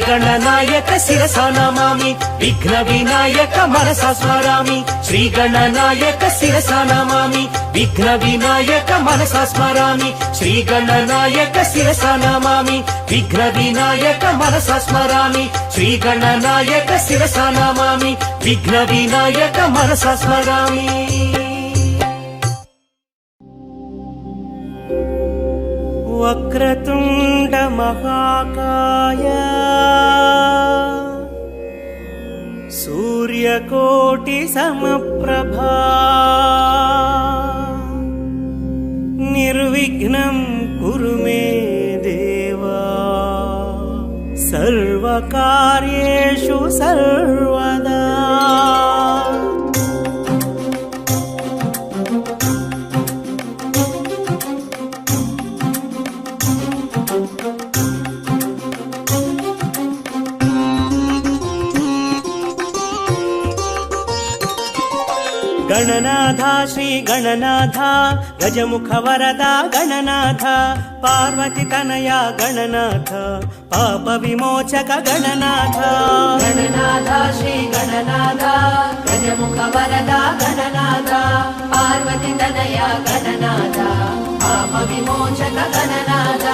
శ్రీగణనాయక శిరసా నమామి విఘ్న వినాయక మనసా స్మరామి శ్రీగణనాయక శిరసా నమామి విఘ్న వినాయక మనసా స్మరామి శ్రీగణనాయక శిరసా నమామి విఘ్న వినాయక మనసా స్మరామి శ్రీగణనాయక శిరసా నమామి విఘ్న వినాయక మనసా స్మరామి. వక్రతుండ మహాకాయ సూర్యకోటి సమప్రభా నిర్విఘ్నం కురు మే దేవా సర్వకార్యేషు సర్వదా. గణనాథ శ్రీ గణనాథ గజముఖ వరద గణనాథ పార్వతి తనయ గణనాథ పాప విమోచక గణనాథ. గణనాథ శ్రీ గణనాథ గజముఖ వరద గణనాథ పార్వతి తనయ గణనాథ పాప విమోచక గణనాథ.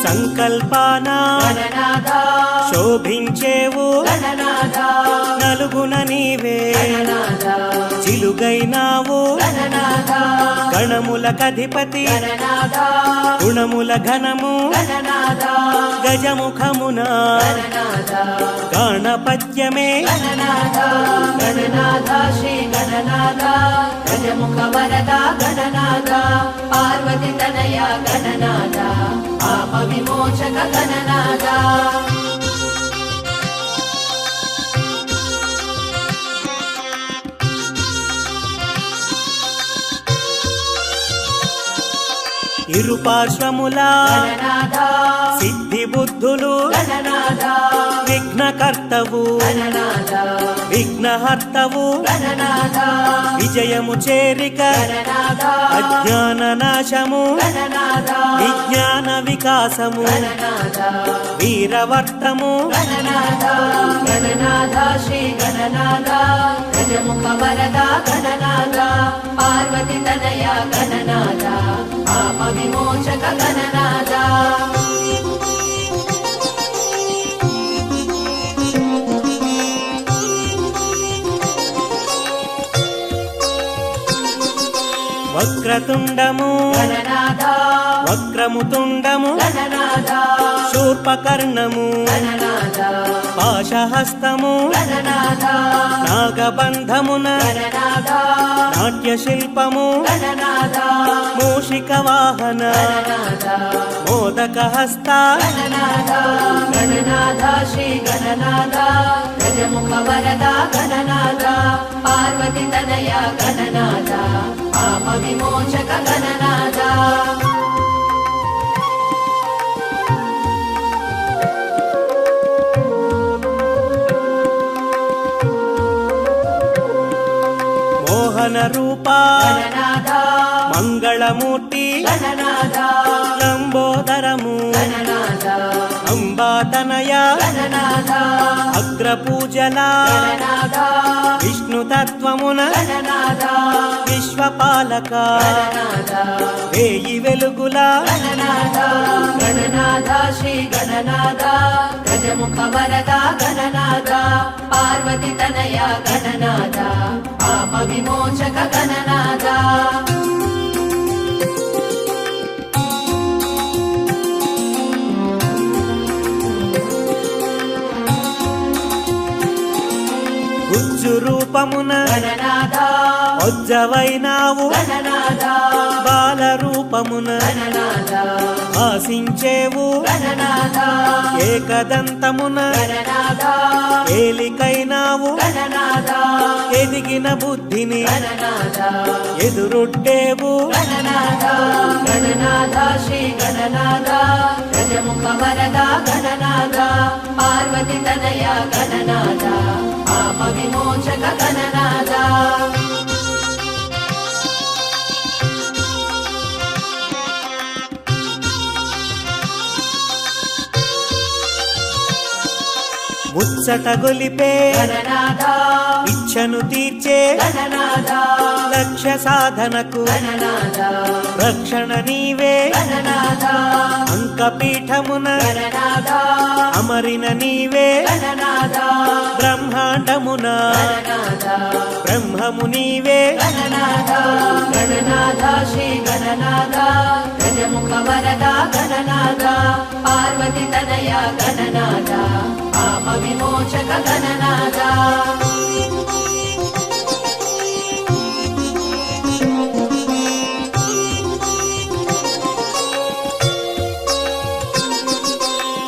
సంకల్పాన గణనాథ శోభించేవు గణనాథ నలుగున నీవే గణనాథ చిలుగైనావు గణనాథ గణములకధిపతి గణనాథ గుణముల ఘనము గణనాథ గజముఖమున గణనాథ గణపద్యమే గణనాథ. గణనాథ శ్రీ గణనాథ గజముఖ వరద గణనాథ పార్వతి తనయ గణనాథ పాప విమోచక గణనాథ. ఇరుపార్శ్వముల గణనాథ సిద్ధి బుద్ధులు గణనాథ విఘ్నకర్తవు గణనాథ విఘ్నహర్తవు గణనాథ విజయము చేరిక గణనాథ అజ్ఞాన నాశము గణనాథ విజ్ఞాన వికాసము గణనాథ వీరవర్తము గణనాథ. గణనాథ శ్రీ గణనాథ గజముఖ వరద గణనాథ పార్వతి తనయ గణనాథ పాప విమోచక గణనాథ. వక్రతుండము గణనాథ వక్రముతుండము గణనాథ శూర్పకర్ణము గణనాథ పాశహస్తము గణనాథ నాగబంధమున గణనాథ నాట్యశిల్పము గణనాథ మూషిక వాహన గణనాథ మోదక హస్త గణనాథ. గణనాథ శ్రీ గణనాథ గజముఖ వరద గణనాథ పార్వతి తనయ గణనాథ పాప విమోచక గణనాథ. మోహన రూప గణనాథ మంగళమూర్తి గణనాథ లంబోదరము గణనాథ అంబాతనయ గణనాథ అగ్రపూజల గణనాథ విష్ణుతత్వమున గణనాథ విశ్వపాలక గణనాథ వేయి వెలుగుల గణనాథ. గణనాథ శ్రీ గణనాథ గజముఖ వరద గణనాథ పార్వతి తనయ గణనాథ పాప విమోచక గణనాథ. గుజ్జు రూపమున గణనాథ వజ్జవైనావు గణనాథ బాల రూపమున గణనాథ ఆశించేవు గణనాథ ఏకదంతమున గణనాథ ఏలికైనావు గణనాథ ఎదిగిన బుద్ధిని గణనాథ ఎదురొట్టేవు గణనాథ. గణనాథ శ్రీ గణనాథ గజముఖ వరద గణనాథ పార్వతి తనయ గణనాథ పాప విమోచక గణనాథ. ముచ్చట గొలిపే గణనాథ ఇచ్చను తీర్చే గణనాథ లక్ష్య సాధనకు గణనాథ రక్షణ నీవే గణనాథ అంకపీఠమున గణనాథ అమరిన నీవే గణనాథ బ్రహ్మాండమున గణనాథ బ్రహ్మము నీవే గణనాథ గణనాథ శ్రీ గణనాథ గజముఖ వరద గణనాథ పార్వతి తనయ గణనాథ పాప విమోచక గణనాథ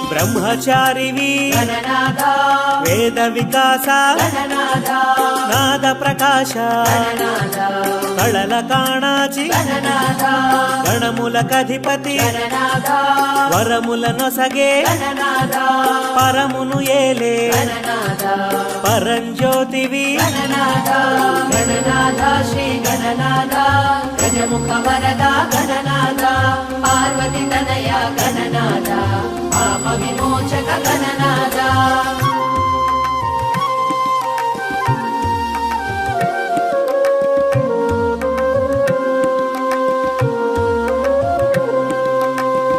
బ్రహ్మచారివి గణనాథ వేద వికాస గణనాథ నాద ప్రకాశ గణనాథ కళల కాణాచి గణనాథ గణములకధిపతి గణనాథ వరముల నొసగే గణనాథ పరమును ఏలే గణనాథ పరంజ్యోతివి గణనాథ గణనాథ శ్రీ గణనాథ గజముఖ వరద గణనాథ పార్వతి తనయ గణనాథ పాప విమోచక గణనాథ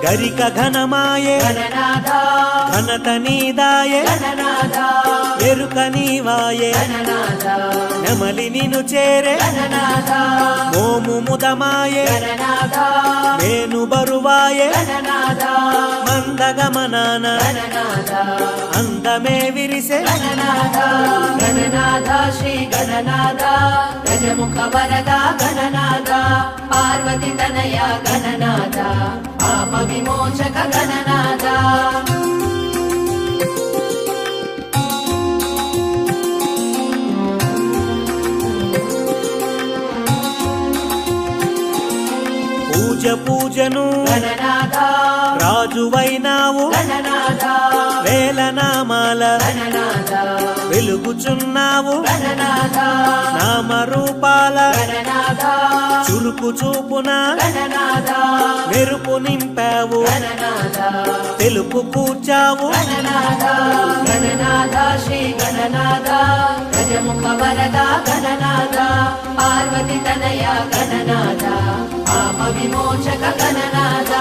గరిక ఘనమాయే గణనాథ ఘనత నీదాయే గణనాథ ఎరుక నీవాయే గణనాథ నెమలి నిను చేరే గణనాథ మోము ముదమాయే గణనాథ మేను బరువాయే గణనాథ మందగమనాన గణనాథ అందమే విరిసే గణనాథ గణనాథ శ్రీ గణనాథ గజముఖ వరద గణనాథ పార్వతి తనయ గణనాథ పాప విమోచక గణనాథ పూజను గణనాథ రాజువైనావు గణనాథ వేలనామాల గణనాథ వెలుగుచున్నావు గణనాథ నామరూపాల గణనాథ చురుకు చూపున గణనాథ మెరుపు నింపావు గణనాథ తెలుపు కూర్చావు గణనాథ గణనాథ శ్రీ గణనాథ గజముఖ వరద గణనాథ పార్వతి తనయ గణనాథ పాప విమోచక గణనాథ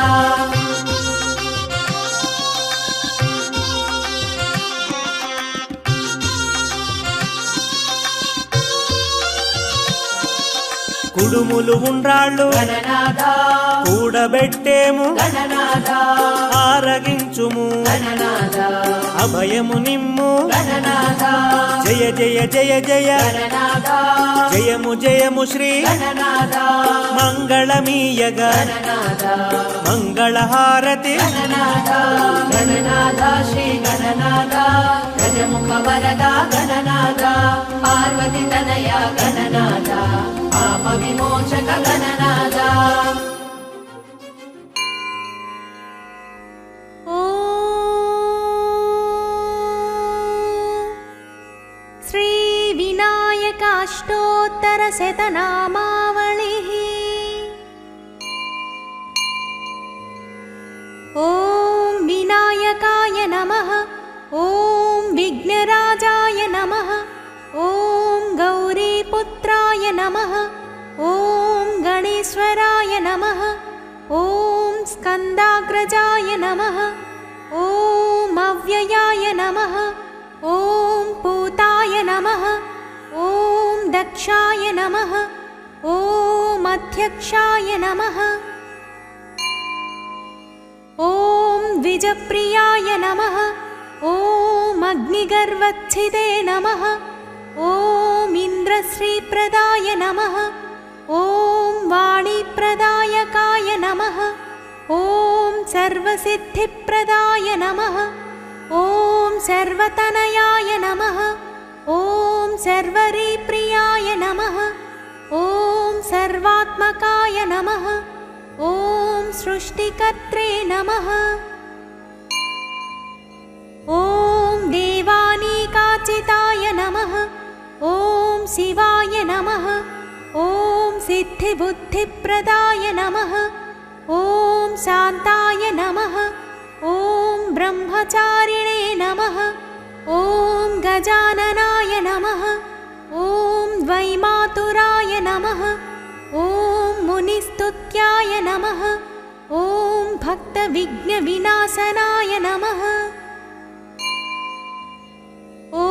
కుడుములు ఉండ్రాళ్ళు గణనాథ కూడబెట్టేము గణనాథ ఆరగించుము గణనాథ అభయము నిమ్ము గణనాథ జయ జయ జయ జయ గణనాథ జయము జయము శ్రీ గణనాథ మంగళమీయగ గణనాథ మంగళహారతి గణనాథ గణనాథ శ్రీ గణనాథ గజముఖ వరద గణనాథ పార్వతి తనయ గణనాథ పాప విమోచక గణనాథ శ్రీ వినాయకాష్టోత్తర శతనామావళిః ఓం వినాయకాయ నమః ఓం విఘ్నరాజాయ నమః ఓం గౌరీపుత్రాయ నమః ఓం గణేశ్వరాయ నమః ఓం స్కందాగ్రజాయ నమః ఓం అవ్యయాయ నమః ఓం పూతాయ నమః ఓం దక్షాయ నమః ఓం అధ్యక్షాయ నమః ఓం ద్విజప్రియాయ నమః ఓం అగ్నిగర్వచ్ఛిదే నమః ఓం ఇంద్రశ్రీప్రదాయ నమః ఓం వాణీప్రదాయకాయ నమః ఓం సర్వసిద్ధిప్రదాయ నమః ఓం సర్వతనయాయ నమః ఓం సర్వరీప్రియాయ నమః ఓం సర్వాత్మకాయ నమః ఓం సృష్టికర్త్రే నమః ఓం దేవానీకాచితాయ నమః ఓం శివాయ నమః ఓం సిద్ధిబుద్ధిప్రదాయ నమః ఓం శాంతాయ నమః ఓం బ్రహ్మచారిణే నమః ॐ गजाननाय नमः। ॐ द्वैमातुराय नमः। ॐ मुनिस्तुत्याय नमः। ॐ भक्तविघ्नविनाशनाय नमः। ॐ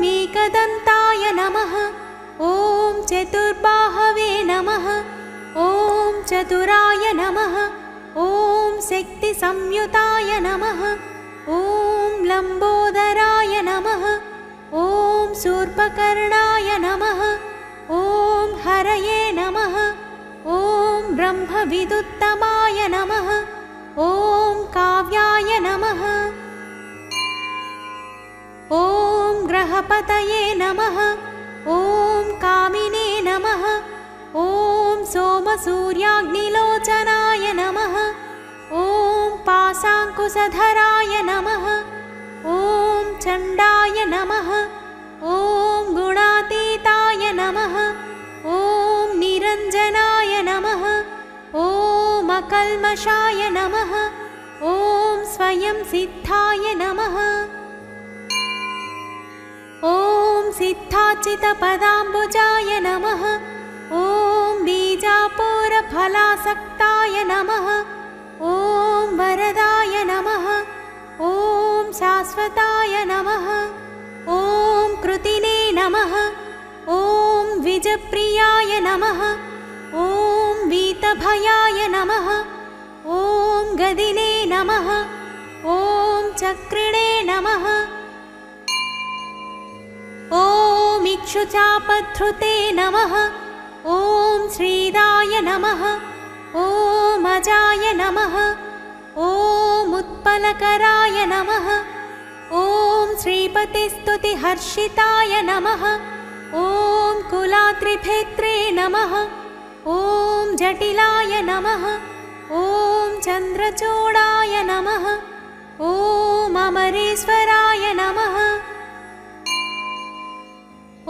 एकदन्ताय नमः। ॐ चतुर्बाहवे नमः। ॐ चतुराय नमः। ॐ शक्तिसंयुताय नमः। ॐ लम्बोदराय नमः। ॐ शूर्पकर्णाय नमः। ॐ हरये नमः। ॐ ब्रह्मविदुत्तमाय नमः। ॐ काव्याय नमः। ॐ ग्रहपतये नमः। ॐ कामिने नमः। ॐ सोमसूर्याग्निलोचनाय नमः। ॐ पाशाङ्कुशधराय नमः। ॐ चण्डाय नमः। ॐ गुणातीताय नमः। ॐ निरञ्जनाय नमः। ॐ अकल्मषाय नमः। ॐ स्वयं सिद्धाय नमः। ॐ सिद्धाचितपदाम्बुजाय नमः। ॐ बीजापुरफलासक्ताय नमः। ॐ वरदाय नमः। ॐ शाश्वताय नमः। ॐ कृतिने नमः। ॐ द्विजप्रियाय नमः। ॐ वीतभयाय नमः। ॐ गदिने नमः। ॐ चक्रिणे नमः। ॐ इक्षुचापधृते नमः। ॐ श्रीदाय नमः। ॐ अजाय नमः। ॐ उत्पलकराय नमः। ॐ श्रीपतिस्तुतिहर्षिताय नमः। ॐ कुलात्रिभेत्रे नमः। ॐ जटिलाय नमः। ॐ चन्द्रचूडाय नमः। ॐ अमरेश्वराय नमः।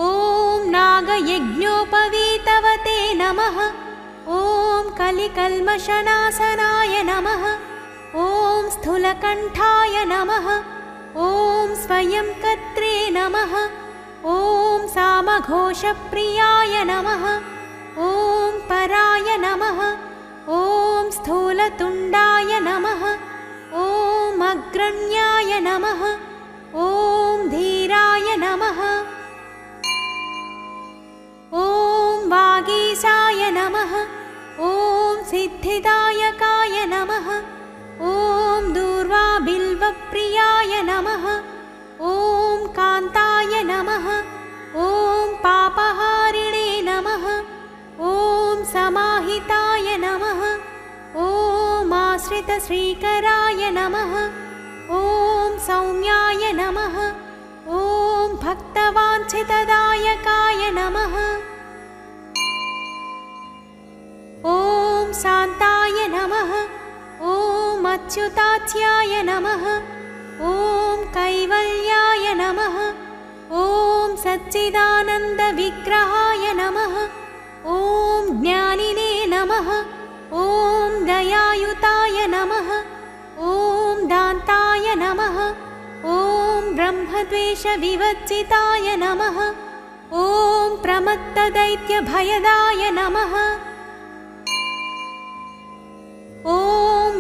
ॐ नागयज्ञोपवीतवते नमः। ॐ कलिकल्मषनाशनाय नमः। ॐ स्थूलकण्ठाय नमः। ॐ स्वयं कर्त्रे नमः। ॐ सामघोषप्रियाय नमः। ॐ पराय नमः। ॐ स्थूलतुण्डाय नमः। ॐ अग्रण्याय नमः। ॐ धीराय नमः। ॐ वागीशाय नमः। ॐ सिद्धिदायकाय नमः। ॐ दूर्वाबिल्वप्रियाय नमः। ॐ कान्ताय नमः। ॐ पापहारिणे नमः। ॐ समाहिताय नमः। ॐ आश्रितश्रीकराय नमः। ॐ सौम्याय नमः। ॐ भक्तवाञ्छितदायकाय नमः। ॐ शान्ताय नमः। ॐ अच्युताख्याय नमः। ॐ कैवल्याय नमः। ॐ सच्चिदानन्दविग्रहाय नमः। ॐ ज्ञानिने नमः। ॐ दयायुताय नमः। ॐ दान्ताय नमः। ॐ ब्रह्मद्वेषविवर्जिताय नमः। ॐ प्रमत्तदैत्यभयदाय नमः। ॐ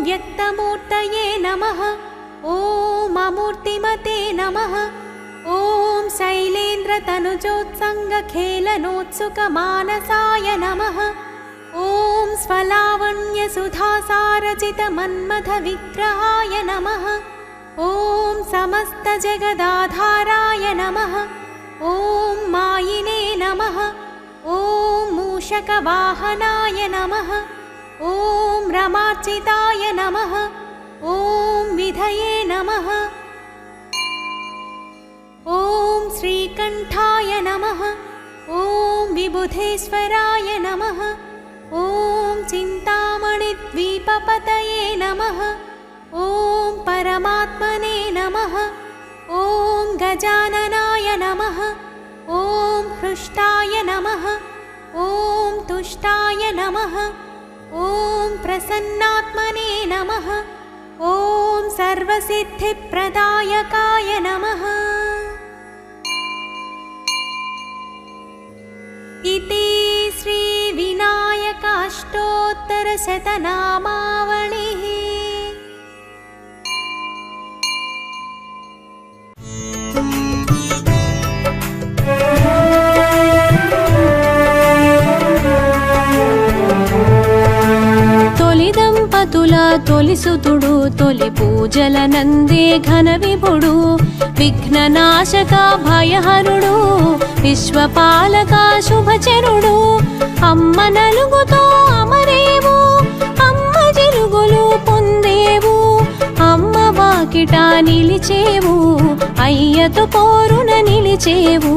व्यक्तमूर्तये नमः। ॐ अमूर्तिमते नमः। ॐ शैलेन्द्रतनुजोत्सङ्गखेलनोत्सुकमानसाय नमः। ॐ स्वलावण्यसुधासारचितमन्मथविग्रहाय नमः। ॐ समस्तजगदाधाराय नमः। ॐ मायिने नमः। ॐ मूषकवाहनाय नमः। ॐ रमार्चिताय नमः। ॐ विधये नमः। ॐ श्रीकण्ठाय नमः। ॐ विबुधेश्वराय नमः। ॐ चिन्तामणिद्वीपपतये नमः। ॐ परमात्मने नमः। ॐ गजाननाय नमः। ॐ हृष्टाय नमः। ॐ तुष्टाय नमः। ॐ प्रसन्नात्मने नमः। ॐ सर्वसिद्धिप्रदायकाय नमः। इति श्रीविनायकाष्टोत्तरशतनामावलिः। తొలి దంపతుల తొలిసుతుడు తొలి పూజల నందే ఘన విభుడు విఘ్ననాశక భయహరుడు విశ్వపాలక శుభచరుడు అమ్మ నలుగుతో అమరేవు అమ్మ జిలుగులు పొందేవు అమ్మ వాకిట నిలిచేవు అయ్యతో పోరున నిలిచేవు.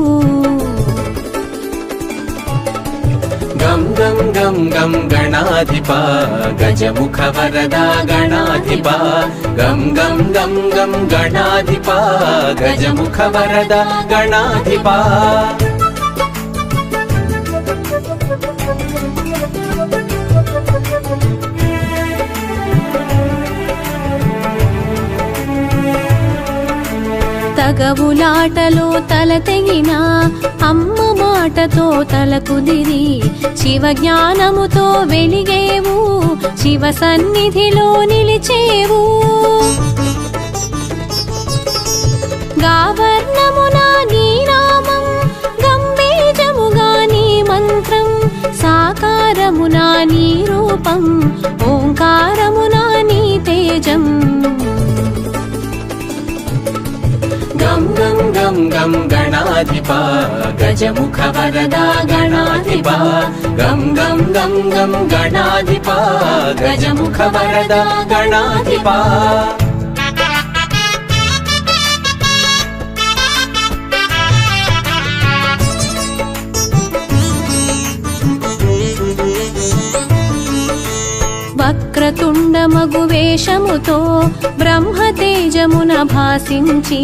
గం గం గం గం గణాధిప గజముఖ వరదా గణాధిప గం గం గం గం గణాధిప గజముఖ వరదా గణాధిప. తగవులాటలో తల తెగిన అమ్మ మాటతో తల కుదిరి శివ జ్ఞానముతో వెలిగేవు శివ సన్నిధిలో నిలిచేవు. గావర్ణమున నీ నామం గంభీజముగా నీ మంత్రం సాకారమున నీ రూపం ఓంకారమున నీ తేజం. గం గం గం గం గణాధిప గజముఖ వరదా గణాధిప గం గం గం గం గణాధిప గజముఖ వరదా గణాధిప. వక్రతుండమగు వేషముతో బ్రహ్మతేజమున భాసించి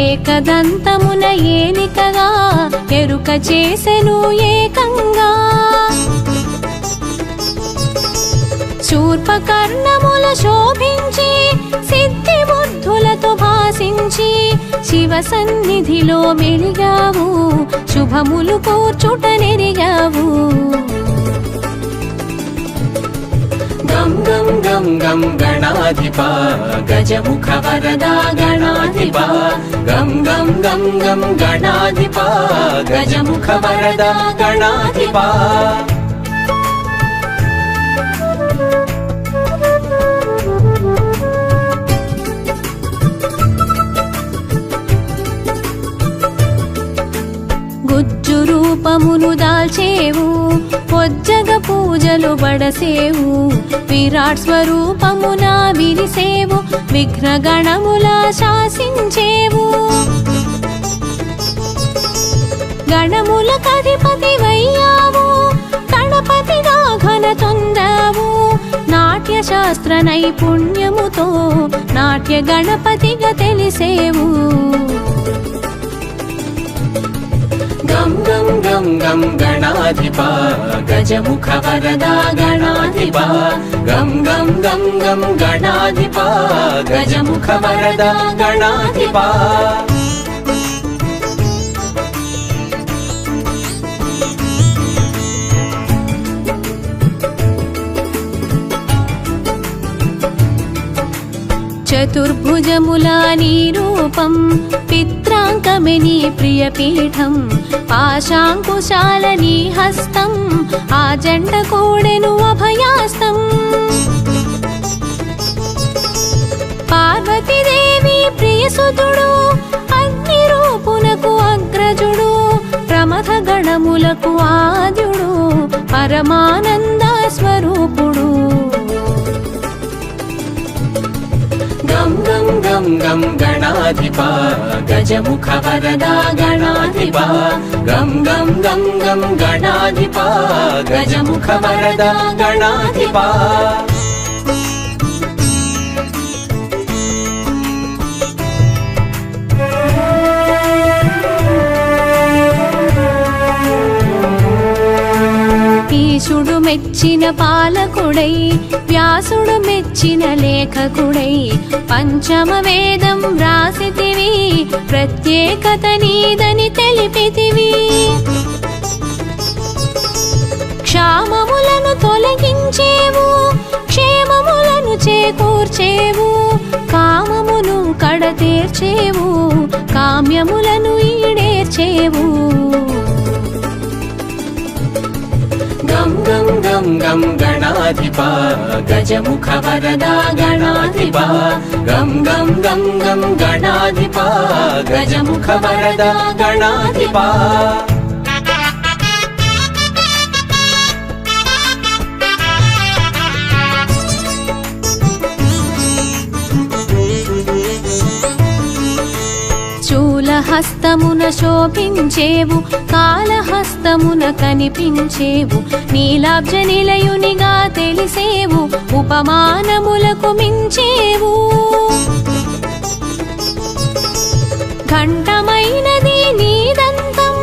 ఏకదంతమున ఏలికగా ఎరుక చేసెను ఏకంగా. శూర్పకర్ణముల శోభించి సిద్ధి బుద్ధులతో భాసించి శివ సన్నిధిలో మెలిగావు శుభములు కూర్చుట నెరిగావు. గం గం గం గం గణాధిప గజముఖ వరదా గణాధిప గం గం గం గం గణాధిప గజముఖ వరదా గణాధిప. గుజ్జు రూపమును దాల్చేవు పొజ్జగ పూజలు బడసేవు విరాట్ స్వరూపమున విరిసేవు విఘ్న గణముల శాసించేవు. గణముల కధిపతి వయ్యావు గణపతిగా ఘన తొందావు నాట్య శాస్త్ర నైపుణ్యముతో నాట్య గణపతిగా తెలిసేవు. గం గం గం గం గణాధిప గజముఖ వరదా గణాధిప గం గం గం గం గణాధిప గజముఖ వరదా గణాధిప. చతుర్భుజములా నీ రూపం పిత్రాంకమే నీ ప్రియపీఠం పాశాంకుశాల నీ హస్తం ఆ జంట కోడెను అభయాస్తం. పార్వతీదేవి ప్రియసుతుడు అగ్ని రూపునకు అగ్రజుడు ప్రమథ గణములకు ఆద్యుడు పరమానంద స్వరూపుడు. గం గం గం గం గణాధిప గజముఖ వరదా గణాధిప గం గం గం గం గణాధిప గజముఖ వరదా గణాధిప. ఈశుడు మెచ్చిన పాలకుడై వ్యాసుడు మెచ్చిన లేఖకుడై పంచమ వేదం రాసితివి ప్రత్యేకత నీదని తెలిపితివి. క్షామములను తొలగించేవు క్షేమములను చేకూర్చేవు కామమును కడతీర్చేవు కామ్యములను ఈడేర్చేవు గం గం గం గం గణాధిపా గజముఖ వరదా గణాధిపా గం గం గం గం గణాధిపా గజముఖ వరదా గణాధిపా హస్తమున శోభించేవు కాళహస్తమున కనిపించేవు నీలాబ్జ నిలయునిగా తెలిసేవు ఉపమానములకు మించేవు ఘంటమైనది నీదంతం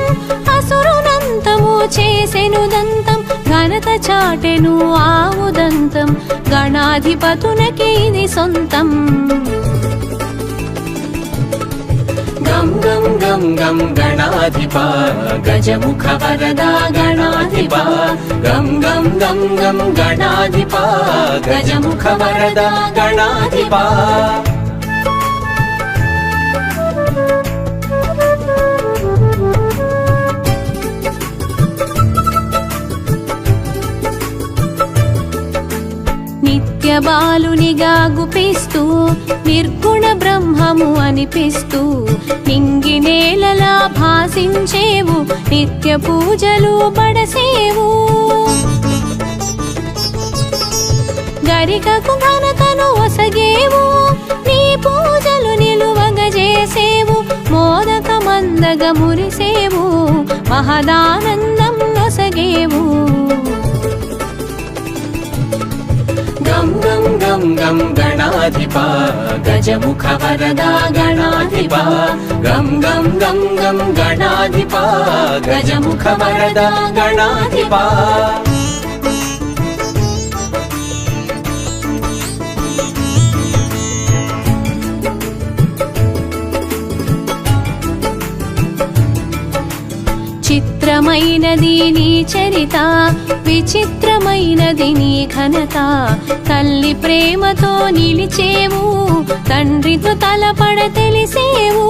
అసురునంతము చేసెను దంతం ఘనత చాటెను ఆవుదంతం గణాధిపతునకి ఇది సొంతం గం గం గం గం గణాధిపా గజముఖ వరదా గణాధిపా గం గం గం గం గణాధిపా గజముఖ వరదా గణాధిపా నిత్య బాలునిగా గుపిస్తూ నిర్గుణ బ్రహ్మము అనిపిస్తూ నింగి నేలలా భాసించేవు నిత్య పూజలు బడసేవు గరికకు ఘనతను ఒసగేవు నీ పూజలు నిలువగజేసేవు మోదక మందగ మురిసేవు మహదానందం నొసగేవు గం గం గం గం గణాధిపా గజముఖ వరదా గణాధిపా గం గం గం గం గణాధిపా గజముఖ వరదా గణాధిపా చిత్రమైనది నీ చరిత విచిత్రమైనది నీ ఘనత తల్లి ప్రేమతో నిలిచేవు తండ్రితో తలపడ తెలిసేవు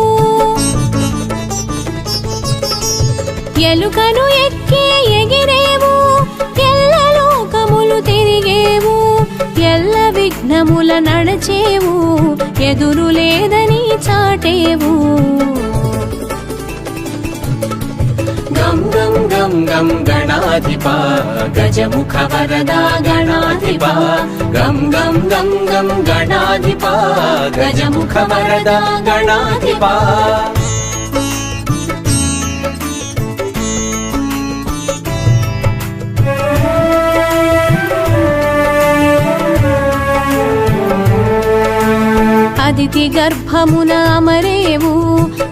ఎలుకను ఎక్కి ఎగిరేవు ఎల్ల లోకములు తిరిగేవు ఎల్ల విఘ్నముల నడచేవు ఎదురు లేదని చాటేవు గం గం గం గం గణాధిపా గజముఖ వరదా గణాధిపా గం గం గం గం గణాధిపా గజముఖ వరదా గణాధిపా అదితి గర్భమున అమరేవు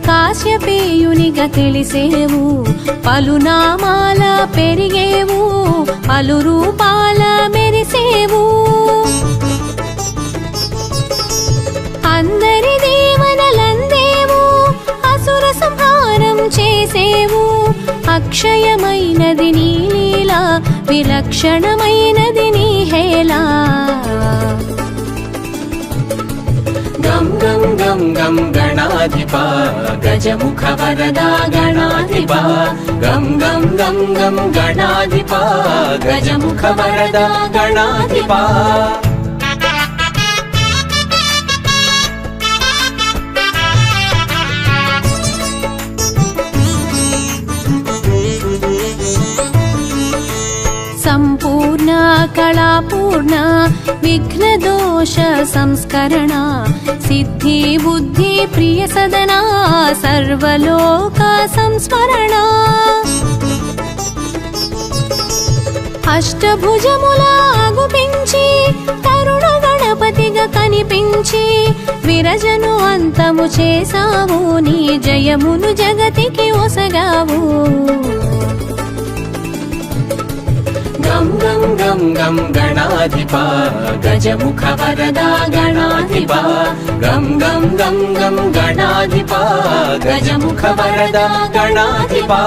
కాశ్యపేయునిగా తెలిసేవు పలునామాల పెరిగేవు పలు రూపాల మెరిసేవు అందరి దేవనలందేవు అసుర సంహారం చేసేవు అక్షయమైనది నీ లీలా విలక్షణమైనది నీ హేళా గం గం గం గం గణాధిపా గజముఖ వరదా గణాధిపా గం గం గం గం గణాధిపా గజముఖ వరదా గణాధిపా సంపూర్ణ కళాపూర్ణ విఘ్నదోష సంస్కరణ సిద్ధి బుద్ధి ప్రియ సదనా సర్వలోక సంస్మరణ అష్టభుజముల ఆగుపించి తరుణ గణపతిగా కనిపించి విరజను అంతము చేసావు నీ జయమును జగతికి ఒసగావు గం గం గం గం గణాధిపా గజముఖ వరదా గణాధిపా గం గం గం గం గణాధిపా గజముఖ వరదా గణాధిపా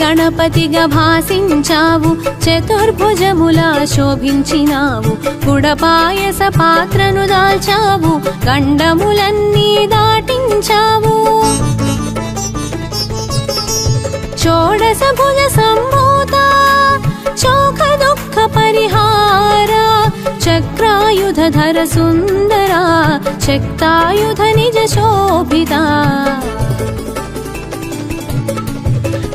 గణపతిగా భాసించావు, చతుర్భుజములా శోభించినావు, గుడపాయస పాత్రను దాల్చావు, గండములన్నీ దాటించావు. షోడశ భుజ సంభూత శోక దుఃఖ పరిహార, చక్రాయుధర సుందర, శక్తాయుధ నిజ శోభిత.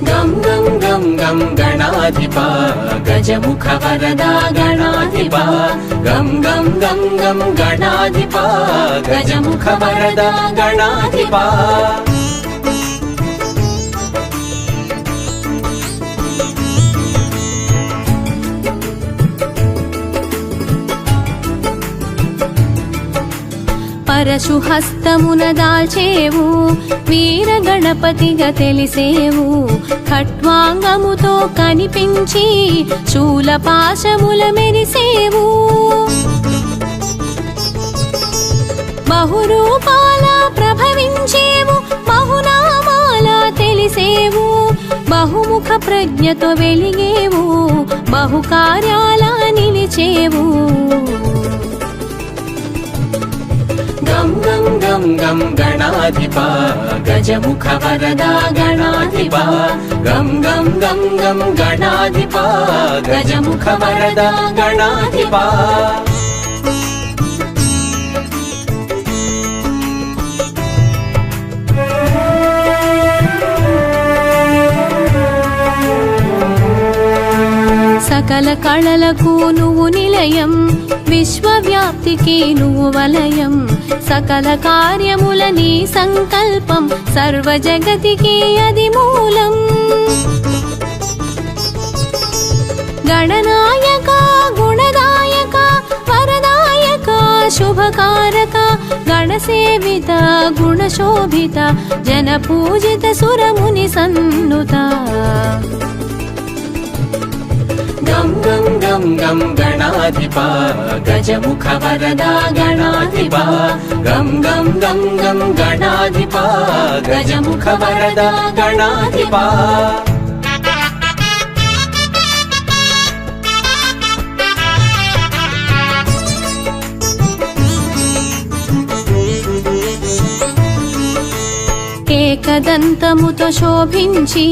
గం గం గం గం గణాధిప గజముఖ వరద గణాధిప, గం గం గం గం గణాధిప గజముఖ వరద గణాధిప. పరశు హస్తమున దాల్చేవు, వీర గణపతిగా తెలిసేవు, ఖట్వాంగముతో కనిపించి శూలపాశముల మెరిసేవు. బహురూపాల ప్రభవించేవు, బహునామాల తెలిసేవు, బహుముఖ ప్రజ్ఞతో వెలిగేవు, బహుకార్యాల నిలిచేవు. గం గం గం గం గణాధిప గజముఖ వరద గణాధిప, గం గం గం గం గణాధిప గజముఖ వరద గణాధిప. సకల కళలకు నువ్వు నిలయం, విశ్వవ్యాప్తికి నువ్వు వలయం, సకల కార్యముల నీ సంకల్పం, సర్వ జగతికి అది మూలం. గణనాయక గుణదాయక వరదాయక శుభకారక, గణసేవిత గుణశోభిత, జనపూజిత సురముని సన్నుత. గం గం గం గం గణాధిప గజముఖ వరద గణాధిప, గం గం గం గం గణాధిప గజముఖ వరద గణాధిప. ఏకదంతముతో శోభించి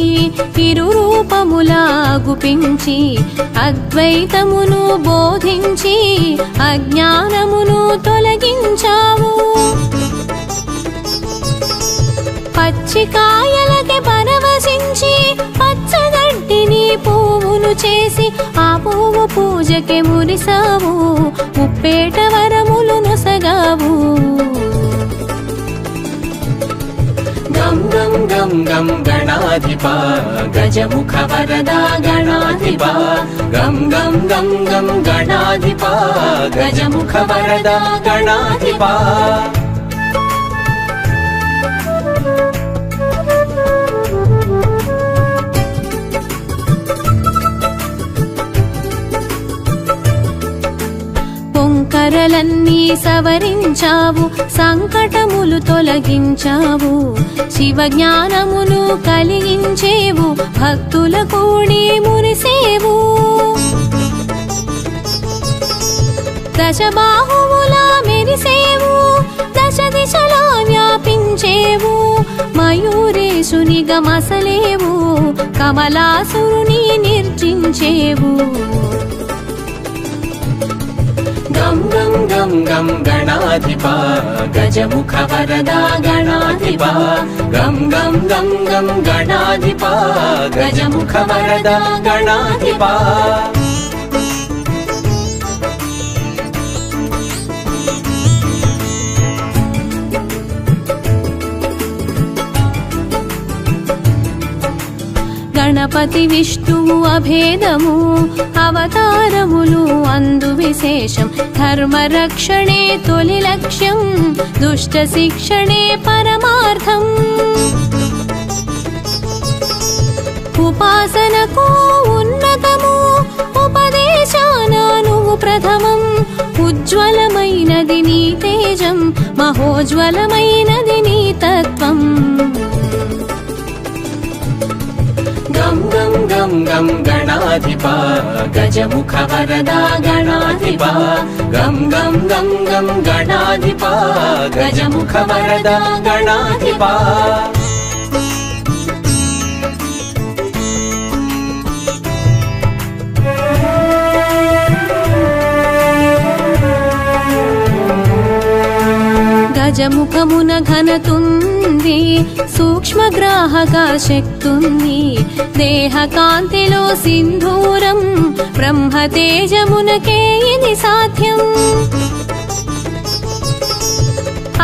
ఇరు రూపములా గుపించి, అద్వైతమును బోధించి అజ్ఞానమును తొలగించావు. పచ్చికాయలకి పరవశించి పచ్చగడ్డిని పువ్వును చేసి, ఆ పువ్వు పూజకి మురిసావు, ముప్పేట వరములు నొసగావు. గం గం గం గం గణాధిప గజముఖ వరద గణాధిప, గం గం గం గం గణాధిప గజముఖ వరద గణాధిప. పొంకరలన్నీ సవరించావు, సంకటములు తొలగించావు, శివ జ్ఞానమును కలిగించేవు, భక్తుల కూడి మురిసేవు. దశబాహువులా మెరిసేవు, దశ దిశలా వ్యాపించేవు, మయూరేశునిగా మసలేవు, కమలాసురుని నిర్జించేవు. గం గం గం గం గణాధిప గజముఖ వరద గణాధిప, గం గం గం గం గణాధిప గజముఖ వరద గణాధిప. గణపతి విష్ణువు అభేదము, అవతారములు అందు విశేషం, ధర్మరక్షణే తొలి లక్ష్యం, దుష్ట శిక్షణే పరమార్థం. ఉపాసనకు ఉన్నతము, ఉపదేశాన నువ్వు ప్రథమం, ఉజ్వలమైనది నీ తేజం, మహోజ్వలమైనది నీ తత్వం. గం గం గణాధిపా గజముఖ వరదా గణాధిపా గం గం గం గం గణాధిపా గజముఖ వరదా గణాధిపా గజముఖమున ఘనతుంది సూక్ష్మగ్రాహక శక్తుంది దేహ కాంతిలో సింధూరం బ్రహ్మతేజమునకే ఇది సాధ్యం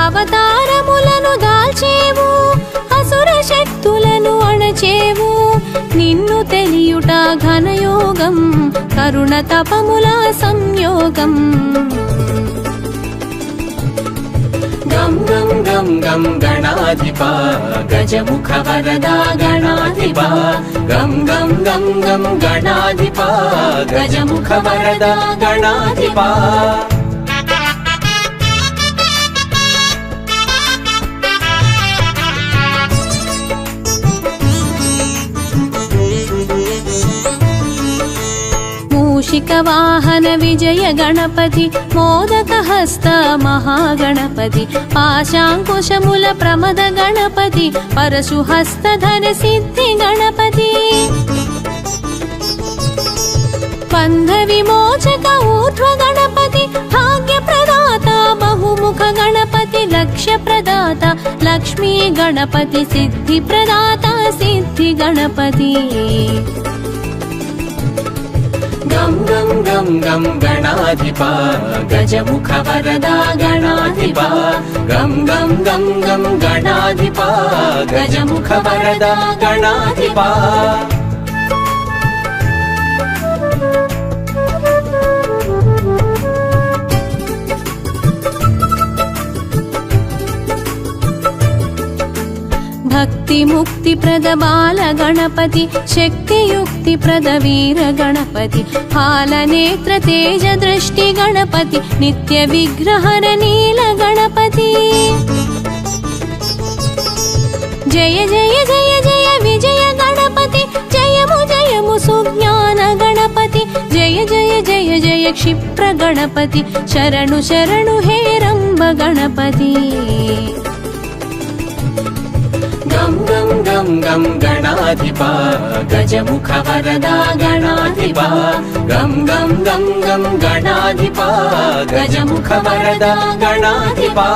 అవతారములను దాల్చేవు అసుర శక్తులను అణచేవు నిన్ను తెలియుట ఘనయోగం కరుణ తపముల సంయోగం గం గం గం గం గణాధిపా గజముఖ వరదా గణాధిపా గం గం గం గం గణాధిపా గజముఖ వరదా గణాధిపా మూషిక వాహన విజయ గణపతి మోదక హస్త మహాగణపతి పాశాంకుశముల ప్రమద గణపతి పరశు హస్త ధన సిద్ధి గణపతి బంధ విమోచక ఊర్ధ్వ గణపతి భాగ్య ప్రదాత బహుముఖ గణపతి లక్ష్య ప్రదాత లక్ష్మీ గణపతి సిద్ధి ప్రదాత సిద్ధి గణపతి గం గం గం గం గణాధిపా గజముఖ వరదా గణాధిపా గం గం గం గం గణాధిపా గజముఖ వరదా గణాధిపా భక్తి ముక్తి ప్రద బాల గణపతి శక్తి యుక్తి ప్రద వీర గణపతి పాలనేత్ర తేజ దృష్టి గణపతి నిత్య విగ్రహర నీల గణపతి జయ జయ జయ జయ విజయ గణపతి జయము జయము సుజ్ఞాన గణపతి జయ జయ జయ జయ క్షిప్ర గణపతి శరణు శరణు హేరంబ గణపతి గం గం గం గం గణాధిపా గజముఖ వరదా గణాధిపా గం గం గం గం గణాధిపా గజముఖ వరదా గణాధిపా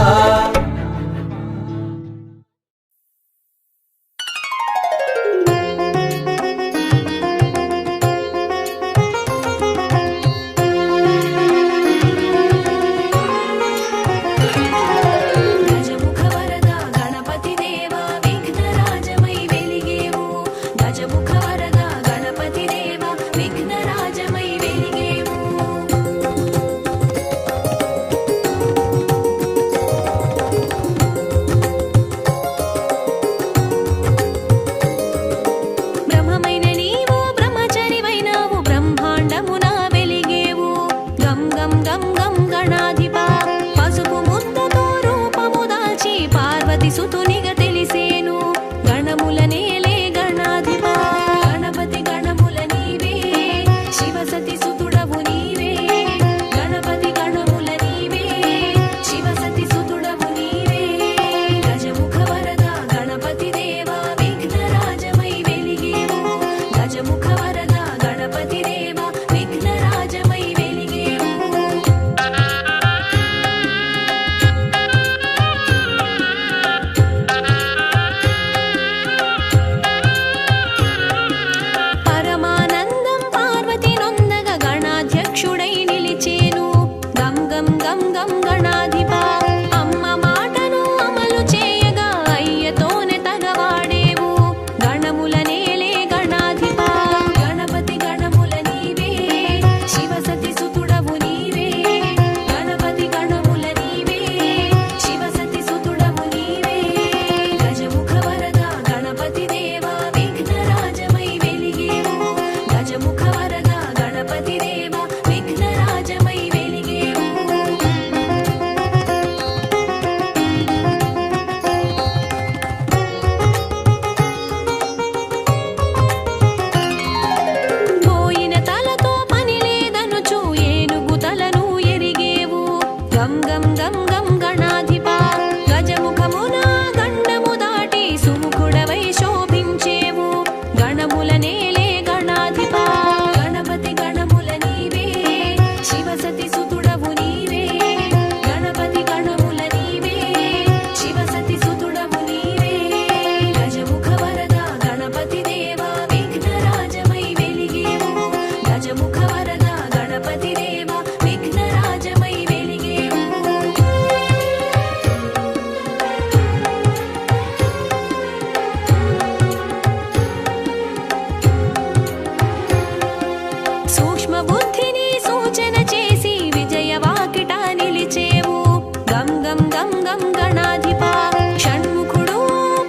గం గణాధిపా షణ్ముఖుడు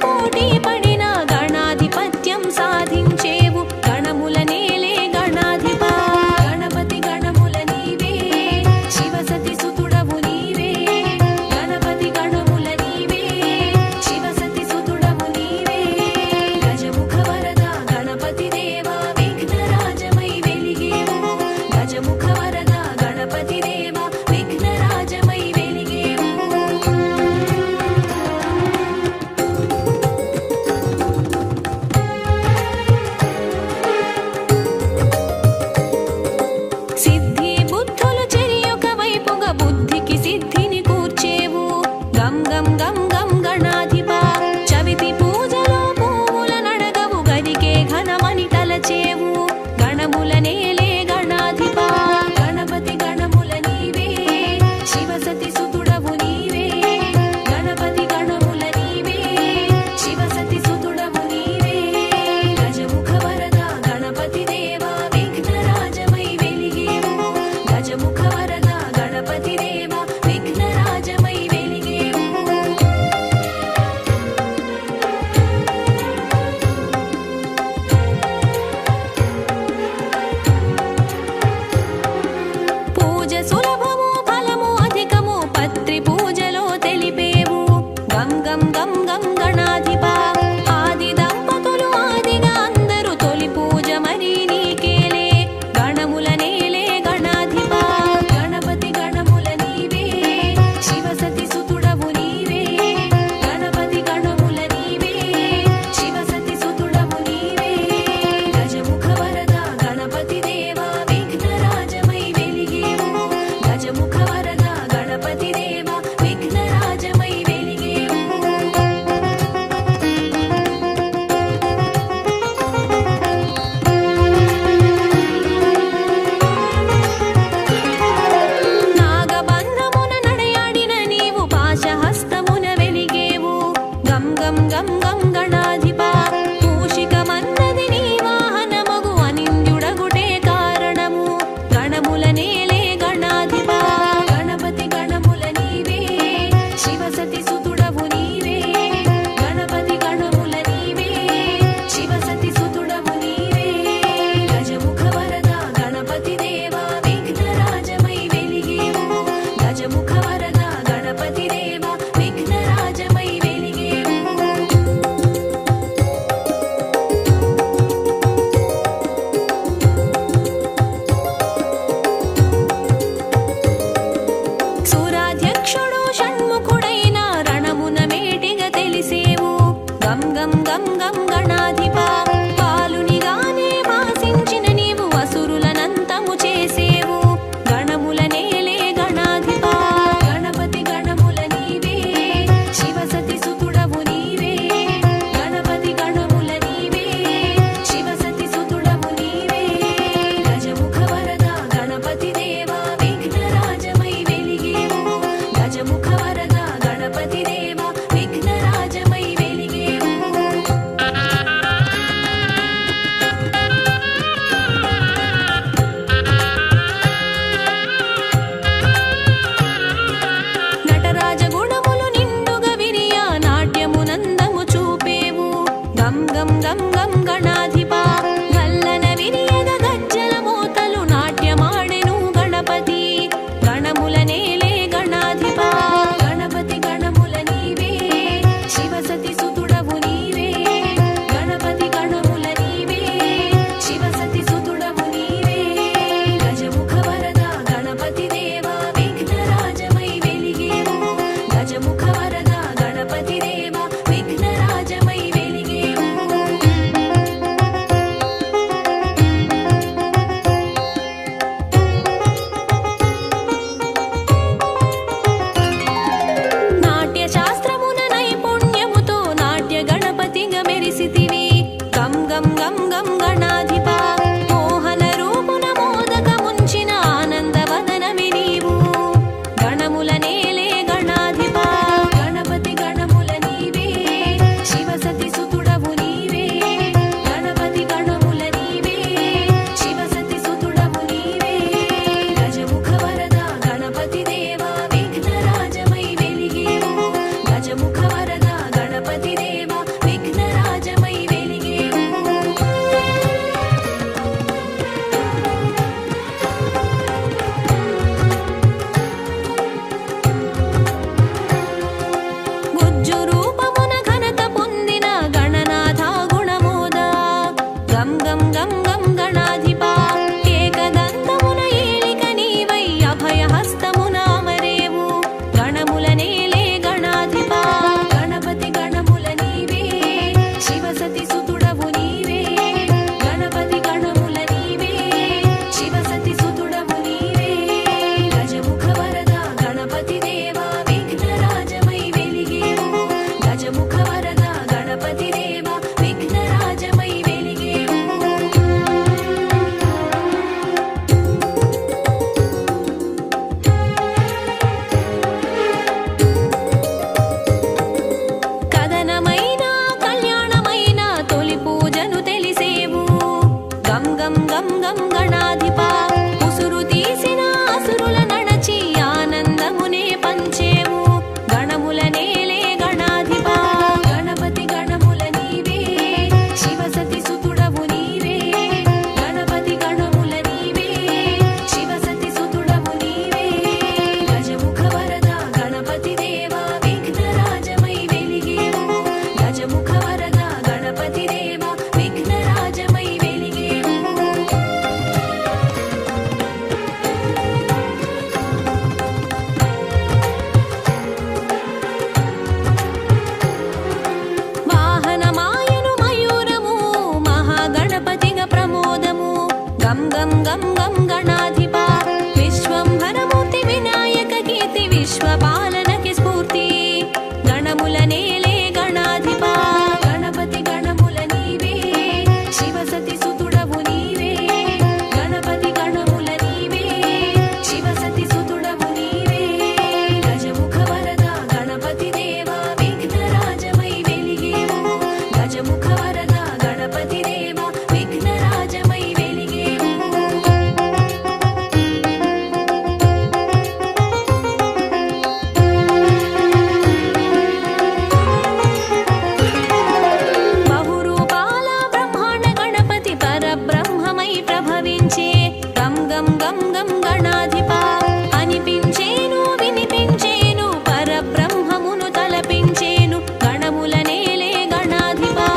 పోటీ పడిన గణాధిపత్యం సాధించేవు గణముల నేలే గణాధిపా గణపతి గణముల నీవే శివసతి సుతుడవు నీవే గణపతి గణముల నీవే శివసతి సుతుడవు నీవే గజముఖ వరద గణపతి దేవా విఘ్నరాజమై వెలిగేవు గజముఖ వరద గణపతి దేవా విఘ్నరాజమై వెలిగేవు సిద్ధి బుద్ధులు చెరియొక వైపుగా బుద్ధికి సిద్ధిని కూర్చేవు గం గం గం గం గణాధిపా చవితి పూజలో పువ్వుల నడగవు గదికే ఘనమని తలచేవు గణముల నేలే గణాధిపా గణపతి గణముల నీవే శివసతి సుతుడవు నీవే గణపతి గణముల నీవే శివసతి సుతుడవు నీవే గజముఖ వరద గణపతి దేవా విఘ్నరాజమై వెలిగేవు గజముఖ వరద గణపతి దేవా విఘ్నరాజమై వెలిగేవు గం గం గం గం గణాధిపా విశ్వంభరమూర్తి వినాయక కీర్తి విశ్వపాలనకి స్ఫూర్తి గణముల నేలే గణాధిపా గణపతి గణముల నీవే శివసతి సుతుడవు నీవే గణపతి గణముల నీవే శివసతి సుతుడవు నీవే గజముఖ వరద గణపతి దేవా విఘ్నరాజమై వెలిగేవు గజముఖ వరద గణపతి దేవా విఘ్నరాజమై వెలిగేవు బహురూపాల బ్రహ్మాండ గణపతి పరబ్రహ్మమై ప్రభవించే గం గం గం గం గణాధిపా అనిపించేను వినిపించేను పరబ్రహ్మమును తలపించేను గణముల నేలే గణాధిపా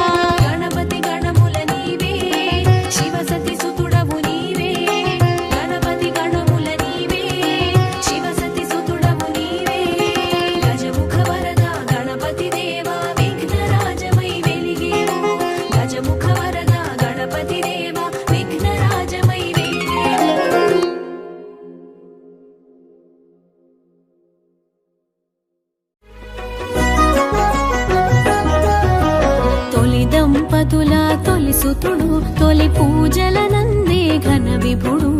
గణపతి గణముల నీవే శివసతి సుతుడవు నీవే గణపతి గణముల నీవే శివసతి సుతుడవు నీవే గజముఖ వరద గణపతి దేవా విఘ్నరాజమై వెలిగేవు గజముఖ వరద గణపతి దేవా విఘ్నరాజమై వెలిగేవు తొలి దంపతుల తొలి సుతుడు తొలి పూజల నందే ఘన విభుడు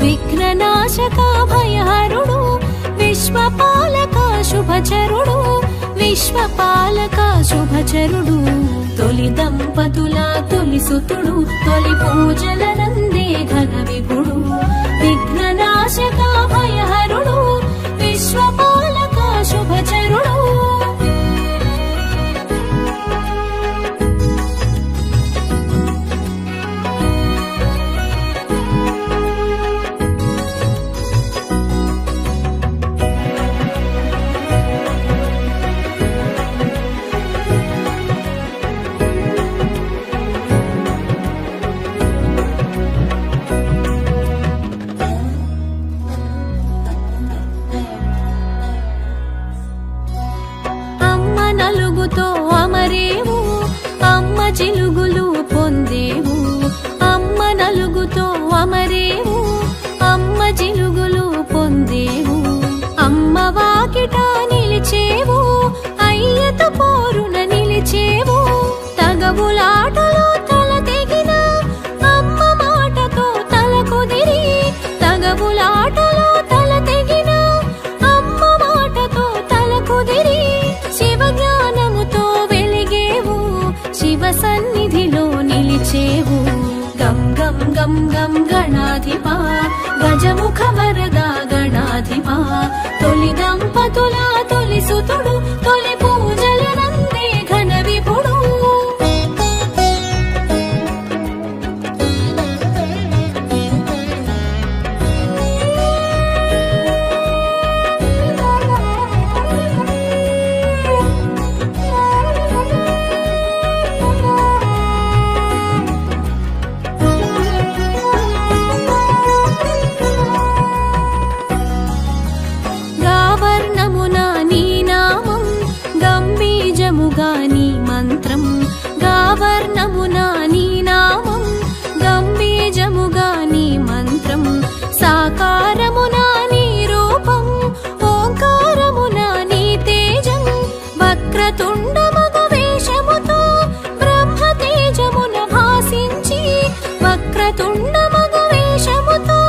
విఘ్ననాశక భయహరుడు విశ్వపాలక శుభచరుడు విశ్వపాలక శుభచరుడు తొలి దంపతుల తొలి సుతుడు తొలి పూజల నందే ఘన విభుడు విఘ్ననాశక భయహరుడు విశ్వపాలక శుభచరుడు అమ్మ నలుగుతో అమరేవు అమ్మ చిలుగులు పొందేవు అమ్మ నలుగుతో అమరేవు అమ్మ చిలుగులు పొందేవు అమ్మ వాకిట నిలిచేవు అయ్యతో పోరున నిలిచేవు తగవులాటలో తల తెగిన అమ్మ మాటతో తల కుదిరి తగవులాటలో తల తెగిన అమ్మ మాటతో తల కుదిరి శివ జ్ఞానముతో వెలిగేవు శివ సన్నిధిలో నిలిచేవు గం గం గం గం గణాధిపా గజముఖ వరద గణాధిపా తొలి దంపతుల తొలి సుతుడు తొలి పూజల నందే ఘన విభుడు గావర్ణమున నీ నామం గంభీజముగా నీ మంత్రం గావర్ణమున నీ నామం గంభీజముగా నీ మంత్రం సాకారమున నీ రూపం ఓంకారమున నీ తేజం వక్రతుండ మగ వేషముతో బ్రహ్మ తేజమున భాసించి వక్రతుండ మగ వేషముతో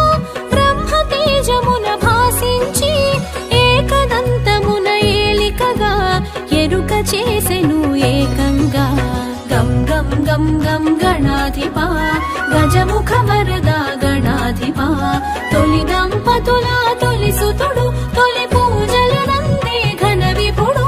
బ్రహ్మ తేజమున భాసించి ఏకదంతమున ఏలికగా ఎరుక చేసెను ఏకంగా గం గం గం గం గణాధిపా గజముఖ వరద గణాధిపా తొలి దంపతుల తొలి సుతుడు తొలి పూజల నందే ఘన విభుడు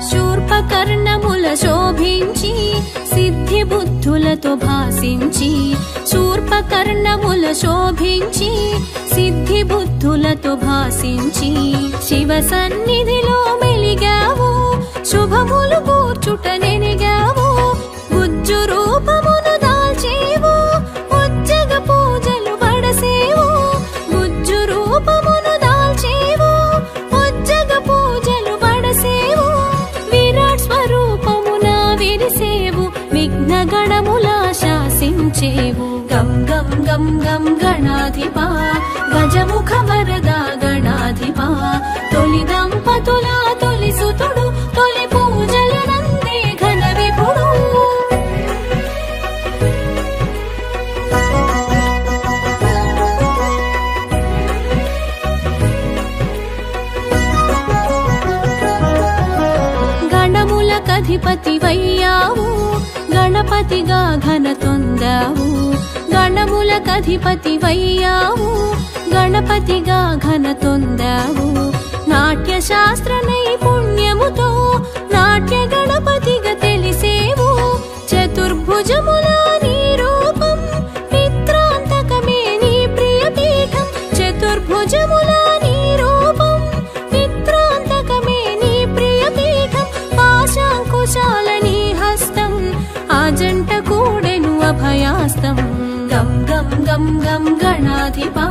శూర్పకర్ణముల శోభించి సిద్ధి బుద్ధులతో భాసించి శూర్పకర్ణముల శోభించి సిద్ధి బుద్ధులతో భాసించి శివ సన్నిధిలో మెలిగావు శుభములు కూర్చుట నెనిగావు గుజ్జు రూపమును గం గం గణాధిపా గజముఖ వరదా గణాధిపా తొలి దంపతుల తొలి సుతుడు తొలి పూజలనందే ఘన విభుడు గణములకధిపతివయ్యావు గణపతిగా ఘన తొందావు గణములకధిపతివయ్యావు గణపతిగా ఘన తొందావు నాట్య శాస్త్ర నైపుణ్యముతో నాట్య గణపతిగా తెలిసేవు చతుర్భుజముల నీ రూపం పిత్రాంతకమే నీ ప్రియపీఠం చతుర్భుజముల నీ రూపం పిత్రాంతకమే నీ ప్రియపీఠం పాశాంకుశాల నీ హస్తం ఆజంట కూడెను అభయాస్తం గం గం గం గం గణాధిపా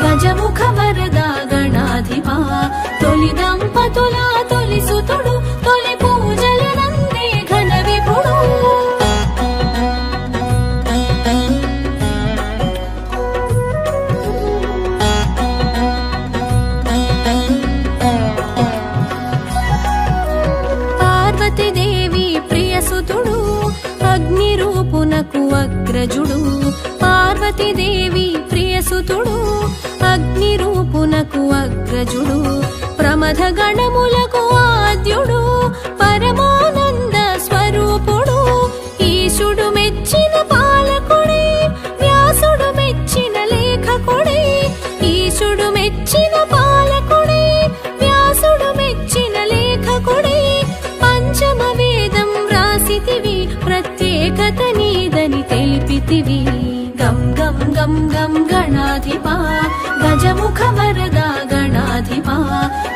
గజముఖ వరదా గణాధిపా తొలి దంపతుల తొలి సుతుడు తొలి పూజలనందే ఘన విభుడు పార్వతీదేవి ప్రియసుతుడు అగ్ని రూపునకు అగ్రజుడు పార్వతీదేవి ప్రియసుతుడు అగ్ని రూపునకు అగ్రజుడు ప్రమథ గణములకు ఆద్యుడు పరమానంద స్వరూపుడు ఈశుడు మెచ్చిన పాలకుడే వ్యాసుడు మెచ్చిన లేఖకుడే ఈశుడు మెచ్చిన పాలకుడే వ్యాసుడు మెచ్చిన లేఖకుడే పంచమ వేదం రాసితివి ప్రత్యేకత నీదని తెలిపితివి గం గం గం గం గణాధిపా గజముఖ వరదా గణాధిపా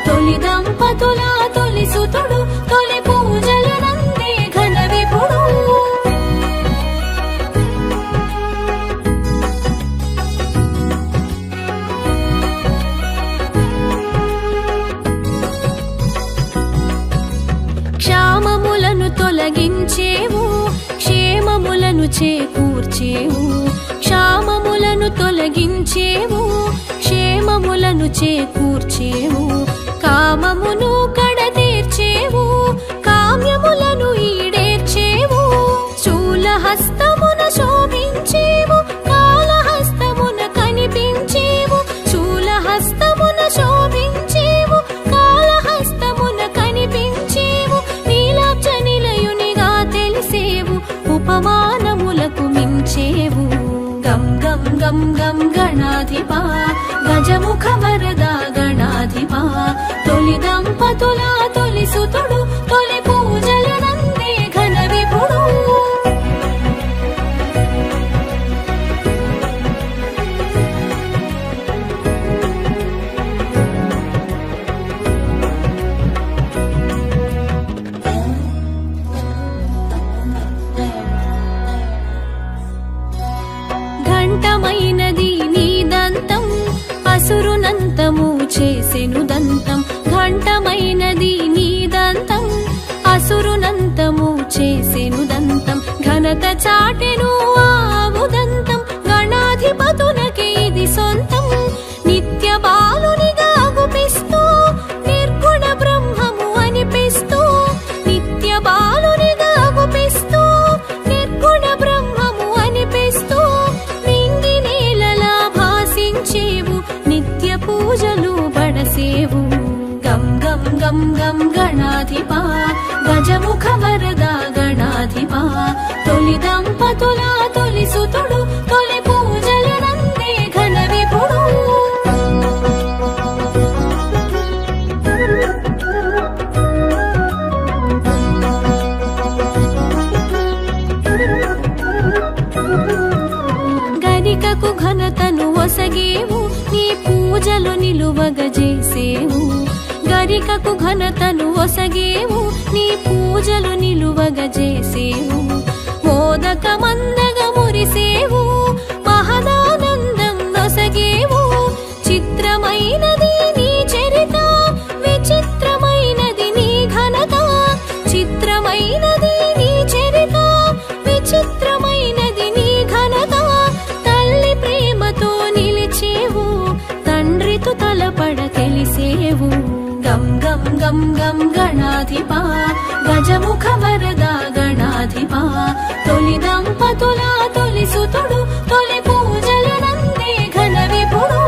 తొలి దంపతుల తొలి సుతుడు తొలి పూజలనందే ఘన విభుడు క్షామములను తొలగించేవు క్షేమములను చేకూర్చేవు క్షామములను తొలగించేవు క్షేమములను చేకూర్చేవు కామమును కడతీర్చేవు కామ్యములను ఈడేర్చేవు శూలహస్తమున శోభించేవు కాళహస్తమున కనిపించేవు శూలహస్తమున శోభించేవు కాళహస్తమున కనిపించేవు నీలాబ్జ నిలయునిగా తెలిసేవు ఉపమానములకు మించేవు గం గం గం గం గణాధిపా గజముఖ వరదా గణాధిపా తొలి దంపతుల తొలి సుతుడు తొలి పూజలనందే ఘన విభుడు ఘంటమైనది నీ దంతం అసురునంతము చేసెను దంతం ఘంటమైనది నీ దంతం అసురునంతము చేసెను దంతం ఘనత చాటెను ఆవు దంతం గణాధిపతునకే ఇది సొంతం నిత్య బాలునిగా గుపిస్తూ నిర్గుణ బ్రహ్మము అనిపిస్తూ నిత్య బాలునిగా గుపిస్తూ నిర్గుణ బ్రహ్మము అనిపిస్తూ నింగి నేలలా భాసించేవు నిత్య పూజలు బడసేవు గం గం గం గం గణాధిపా గజముఖ వరదా గణాధిపా తొలి దంపతుల తొలి సుతుడు తొలి పూజలనందే ఘన విభుడు గరికకు ఘనతను ఒసగేవు నీ పూజలు నిలువగజేసేవు గరికకు ఘనతను ఒసగేవు నీ పూజలు నిలువగజేసేవు మోదక మందగ మురిసేవు మహదానందం నొసగేవు చిత్రమైనది నీ చరిత విచిత్రమైనది నీ ఘనత చిత్రమైనది నీ చరిత విచిత్రమైనది నీ ఘనత తల్లి ప్రియ గం గం గణాధిపా గజముఖ వరదా గణాధిపా తొలి దంపతుల తొలి సుతుడు తొలి పూజలు నందే ఘన విభుడు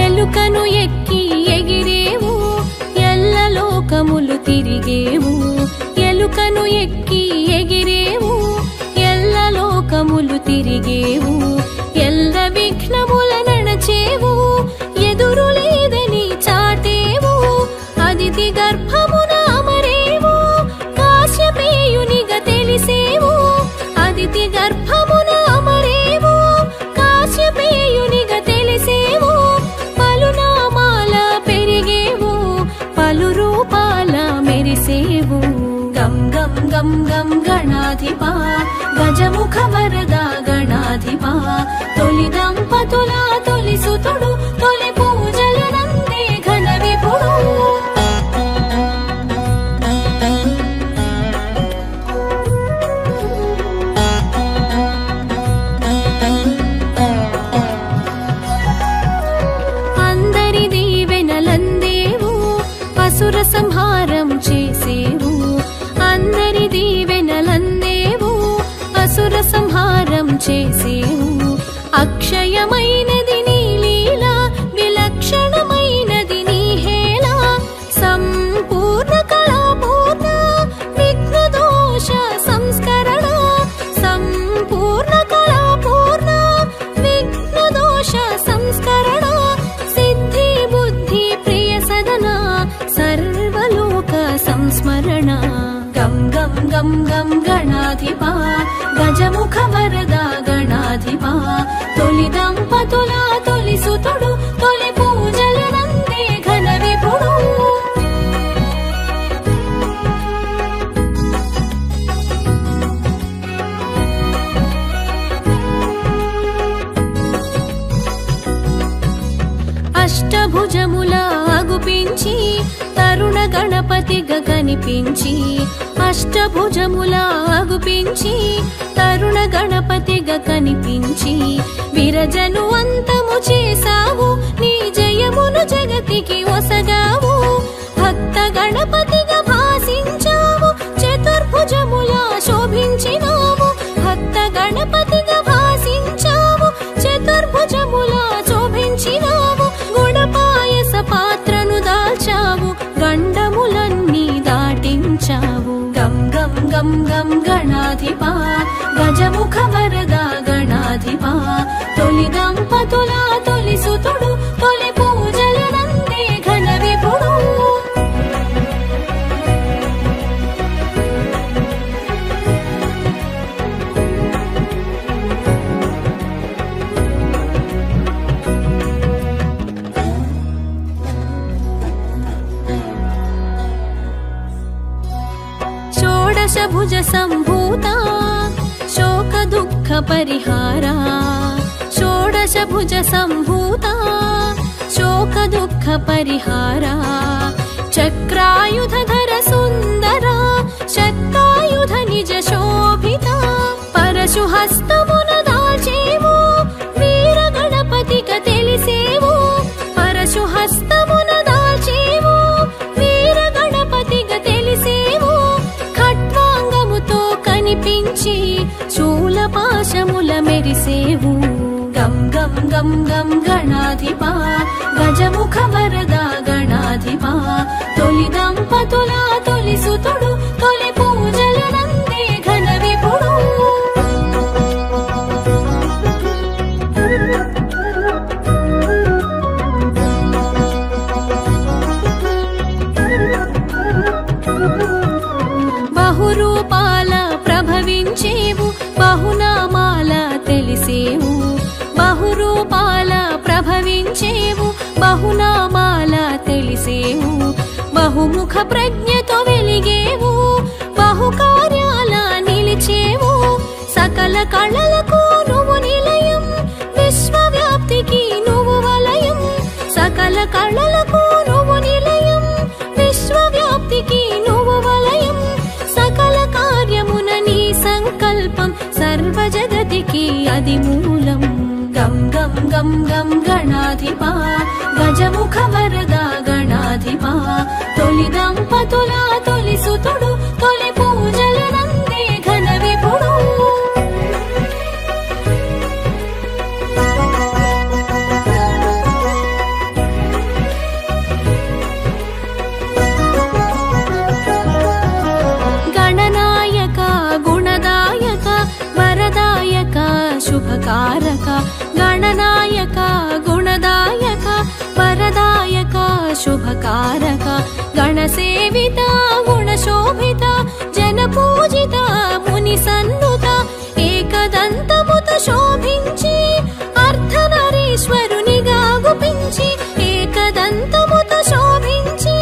ఎలుకను ఎక్కి ఎగిరేవు ఎల్ల లోకములు తిరిగేవు ఎలుకను ఎక్కి ఎగిరేవు ఎల్ల లోకములు తిరిగేవు ఎల్ల విఘ్నముల నడచేవు ఎదురు లేదని చాటేవు అదితి గర్భమున అమరేవు కాశ్యపేయునిగా తెలిసేవు అదితి గర్భమున అమరేవు కాశ్యపేయునిగా తెలిసేవు పలునామాల పెరిగేవు పలు రూపాల మెరిసేవు గం గం గం గం గణాధిపా గజముఖ వరదా గణాధిపా తొలి దంపతుల తొలి సుతుడు తొలి పూజలు నందే ఘన విభుడు అందరి దీవెనలందేవు అసుర సంహారం చేసేవు అందరి దీవెనలందేవు అసుర సంహారం చేసేవు అక్షయమైనది నీ లీల విలక్షణమైనది నీ హేళ సంపూర్ణ కళాపూర్ణ విఘ్న దోష సంస్కరణ సంపూర్ణ కళాపూర్ణ విఘ్న దోష సంస్కరణ సిద్ధి బుద్ధి ప్రియ సదన సర్వలోక సంస్మరణ గం గం గం గం గణాధిపా గజముఖ వరదా గణాధిపా తొలి దంపతుల తొలి సుతుడు తొలి పూజలు నందే ఘన విభుడు అష్టభుజముల అగుపించి తరుణ గణపతిగా కనిపించి అష్టభుజముల అగుపించి తరుణ గణపతిగా కనిపించి విరజను అంతము చేసావు నీ జయమును జగతికి ఒసగావు భక్త గణపతిగా భాసించావు చతుర్భుజముల శోభించినావు భక్త గణపతిగా భాసించావు చతుర్భుజముల శోభించినావు గుణపాయస పాత్రను దాల్చావు గండములన్నీ దాటించావు గం గం గం గం గణాధిపా గజముఖ వరదా గణాధిపా తొలి దంపతుల తొలి సుతుడు తొలి పూజలు నందే ఘన విభుడు షోడశభుజ సంభూతా శోక దుఃఖ పరిహారా షోడశభుజ సంభూతా శోక దుఃఖ పరిహారా చక్రాయుధర సుందరా శక్తాయుధ నిజ శోభిత పరశు హస్తమున దాల్చేవు వీర గణపతిగా తెలిసేవు పరశు హస్తమున దాల్చేవు వీర గణపతిగా తెలిసేవు ఖట్వాంగముతో కనిపించి శూలపాశముల మెరిసేవు గం గం గం గం గణాధిపా గజముఖ వరదా గణాధిపా తొలి దంపతుల తొలి సుతుడు తొలి పూజలు నందే ఘన విభుడు బహురూపాల ప్రభవించేవు బహునామాల తెలిసేవు బహురూపాల ప్రభవించేవు బహునామాల తెలిసేవు బహుముఖ ప్రజ్ఞతో వెలిగేవు బహుకార్యాల నిలిచేవు సకల కళలకు నువ్వు నిలయం విశ్వవ్యాప్తికి నువ్వు వలయం సకల కళలకు నువ్వు నిలయం విశ్వవ్యాప్తికి నువ్వు వలయం సకల అదిమూలం గం గం గం గం గణాధిపా గజముఖ వరదా గణాధిపా తొలి దంపతుల తొలి సుతుడు తొలి పూజల నందే ఘన విపుడు గణనాయక గుణదాయక వరదాయక శుభకారక గణనాయక గుణదాయక వరదాయక శుభకారక గణసేవిత గుణశోభిత జనపూజిత ముని సన్నుత ఏకదంతముత శోభించి అర్ధనరీశ్వరునిగా గుపించి ఏకదంతముత శోభించి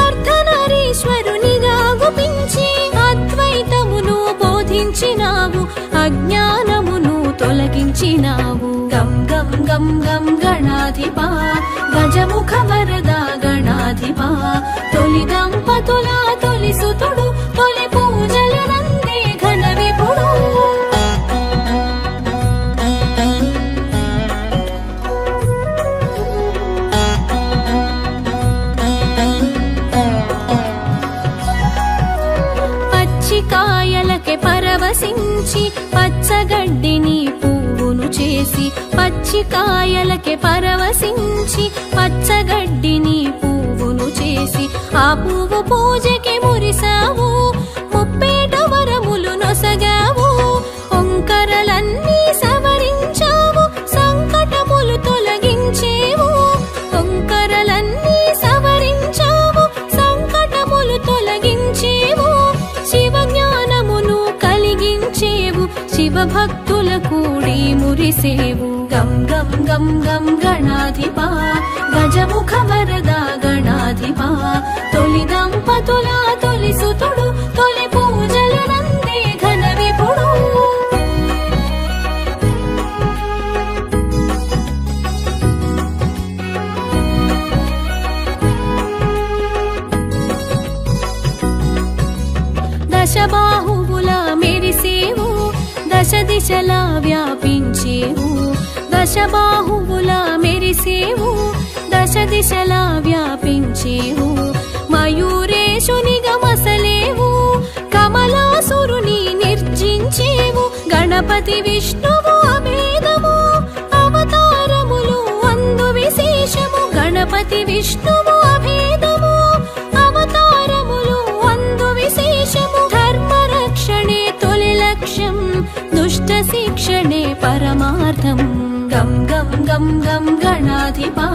అర్ధనరీశ్వరునిగా గుపించి అద్వైతమును బోధించినావు అజ్ఞానమును తొలగించినావు గం గం గం గం గణాధిపా గజముఖ వరదా గణాధిపా తొలి దంపతుల తొలి సుతుడు తొలి పూజల నందే ఘన విపుడు పచ్చికాయలకే పరవశించి పచ్చగడ్డిని పువ్వును చేసి పచ్చికాయలకే పరవశించి పచ్చగడ్డిని పువ్వును చేసి ఆ పువ్వు పూజకి మురిసావు ముప్పేట వరములు నొసగావు ఒంకరలన్నీ సవరించావు సంకటములు తొలగించేవు ఒంకరలన్నీ సవరించావు సంకటములు తొలగించేవు శివ జ్ఞానమును కలిగించేవు శివ భక్తుల కూడి మురిసేవు గం గం గం గం గణాధిపా గజముఖ వరదా గణాధిపా తొలి దంపతుల తొలి సుతుడు తొలి పూజల నందే ఘన విపుడు దశబాహువుల మెరిసేవు దశ దిశలా వ్యాపించేవు దశబాహువుల మెరిసేవు దశ దిశలా వ్యాపించేవు మయూరేశునిగా మసలేవు కమలాసురుని నిర్జించేవు గణపతి విష్ణువు అభేదము అవతారములు అందు విశేషము గణపతి విష్ణువు అభేదము అవతారములు అందు విశేషము ధర్మ రక్షణే తొలి లక్ష్యం దుష్ట శిక్షణే పరమార్థం గం గం గం గం గణాధిపా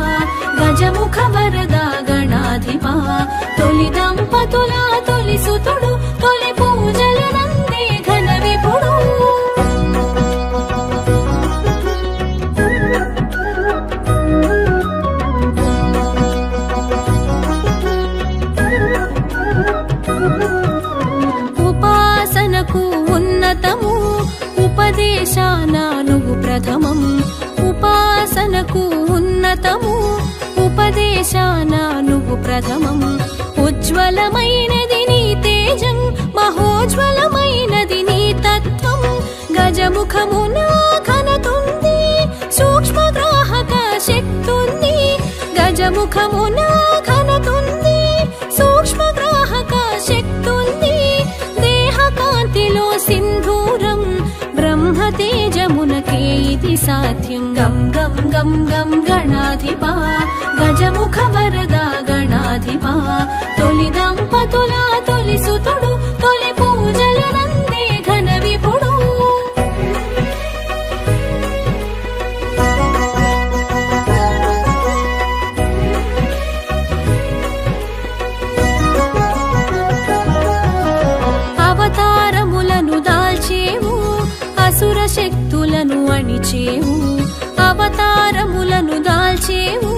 గజముఖ వరదా గణాధిపా తొలి దంపతుల తొలి సుతుడు తొలి పూజల నందే ఘన విపుడు ఉపాసనకు ఉన్నతము ఉపదేశాన నువ్వు ప్రథమం ఉపాసనకు ఉన్నతము ఉపదేశాన నువ్వు ప్రథమం ఉజ్వలమైనది నీ తేజం మహోజ్వలమైనది నీ తత్వం గజముఖమున ఘనతుంది సూక్ష్మగ్రాహక శక్తుంది గజముఖమున ఘనతుంది సూక్ష్మగ్రాహక శక్తుంది దేహకాంతిలో సింధూరం బ్రహ్మ తేజమునకే ఇది సాధ్యం గం గం గం గం గణాధిపా గజముఖ వరదా గణాధిపా తొలి దంపతుల తొలి సుతుడు తొలి పూజల నందే ఘన విపుడు అవతారములను దాల్చేవు అసుర శక్తులను అణిచేవు అవతారములను దాల్చేవు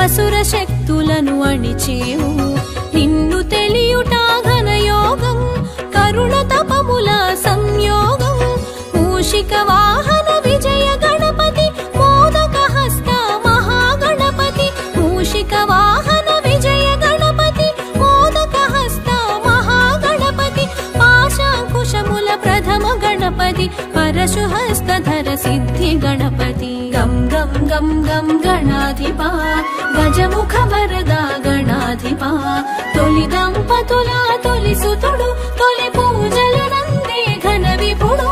అసుర శక్తులను అణిచేవు నిన్ను తెలియుట ఘనయోగం కరుణ తపముల సంయోగం మూషిక వాహన విజయ గణపతి మోదక హస్త మహాగణపతి మూషిక వాహన విజయ గణపతి మోదక హస్త మహాగణపతి పాశాంకుశముల ప్రథమ గణపతి పరశుహస్తధర సిద్ధి గణపతి గం గం గం గం గణాధిప గజముఖ వరద గణాధిప తొలి దంపతుల తొలి సుతుడు తొలి పూజలు నందే ఘన విపుడు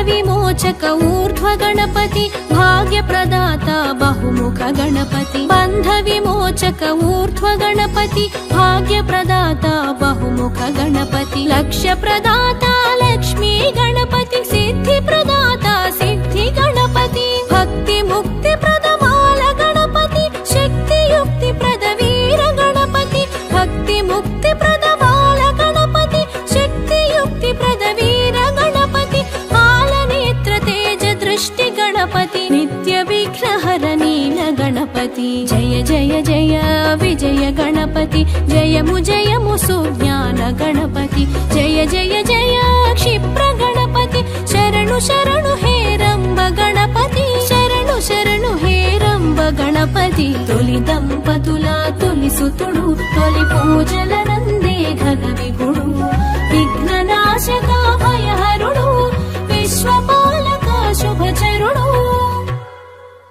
విమోచక ఊర్ధ్వ గణపతి భాగ్య ప్రదాత బహుముఖ గణపతి బంధ విమోచక ఊర్ధ్వ గణపతి భాగ్య ప్రదాత బహుముఖ గణపతి లక్ష్య ప్రదాత లక్ష్మీ గణపతి సిద్ధి ప్రదాత సిద్ధి గణపతి భక్తి ముక్తి ప్రదమాల గణపతి శక్తి యుక్తి ప్రద వీర గణపతి భక్తి ముక్తి ప్రదమాల గణపతి శక్తి యుక్తి ప్రద వీర గణపతి దృష్టి గణపతి నిత్య విఘ్నహర నీల గణపతి జయ జయ జయ విజయ గణపతి జయము జయము సుజ్ఞాన గణపతి జయ జయ జయ క్షిప్ర గణపతి శరణు శరణు హేరంబ గణపతి శరణు శరణు హేరంబ గణపతి తొలి దంపతుల తొలి సుతుడు తొలి పూజ